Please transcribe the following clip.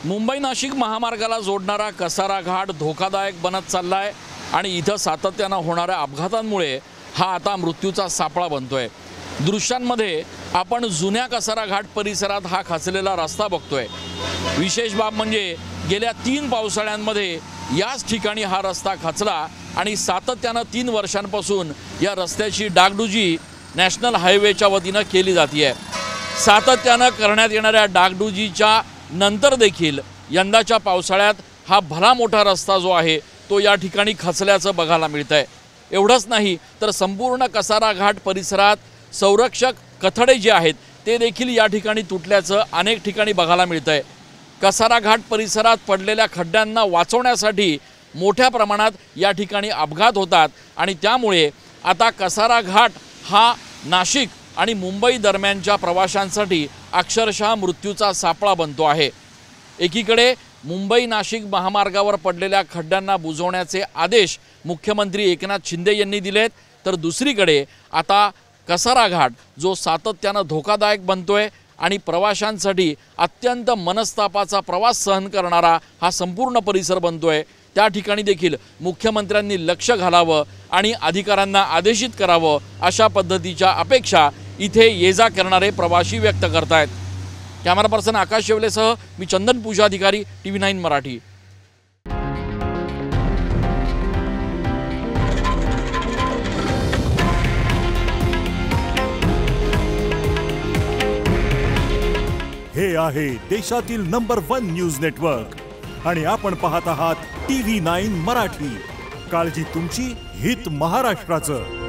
मुंबई नाशिक महामार्गाला जोडणारा कसारा घाट धोकादायक बनत चाललाय आणि इथं सातत्यानं होणाऱ्या अपघातांमुळे हा आता मृत्यूचा सापळा बनतोय। दृश्यांमध्ये आपण जुन्या कसारा घाट परिसरात हा खचलेला रस्ता बघतोय। विशेष बाब म्हणजे गेल्या 3 पावसाळ्यांमध्ये याच ठिकाणी हा रस्ता खचला आणि सातत्यानं 3 वर्षांपासून या रस्त्याची डागडुजी नॅशनल हायवेच्या वतीनं केली जाते। सातत्यानं करण्यात येणाऱ्या डागडुजीच्या नंतर देखील यंदाच्या पावसाळ्यात हा भला मोठा रस्ता जो आहे तो या ठिकाणी खचल्याचं बघायला मिळतंय। एवढंच नाही तर संपूर्ण कसारा घाट परिसरात संरक्षक कथडे जे आहेत ते देखील या ठिकाणी तुटल्याचं अनेक ठिकाणी बघायला मिळतंय। कसारा घाट परिसरात पडलेल्या खड्ड्यांना वाचवण्यासाठी मोठ्या प्रमाणात या ठिकाणी अपघात होतात आणि त्यामुळे आता कसारा घाट हा नाशिक आणि मुंबई दरम्यानच्या प्रवाशांसाठी अक्षरशः मृत्यूचा सापळा बनतो आहे। एकीकडे मुंबई नाशिक महामार्गावर पडलेल्या खड्ड्यांना बुजवण्याचे आदेश मुख्यमंत्री एकनाथ शिंदे यांनी दिलेत, तर दुसरीकडे आता कसारा घाट जो सातत्यानं धोकादायक बनतोय आणि प्रवाशांसाठी अत्यंत मनस्तापाचा प्रवास सहन करणारा हा संपूर्ण परिसर बनतोय, त्या ठिकाणी देखील मुख्यमंत्र्यांनी लक्ष घालावं आणि अधिकाऱ्यांना आदेशित करावं अशा पद्धतीच्या अपेक्षा इथे ये-जा करणारे प्रवासी व्यक्त करतायत। कॅमेरा पर्सन आकाश शेवलेसह मी चंदन पूजाधिकारी TV9 मराठी। हे आहे देशातील नंबर 1 न्यूज नेटवर्क आणि आपण पाहत आहात TV9 मराठी। काळजी तुमची, हित महाराष्ट्राचं।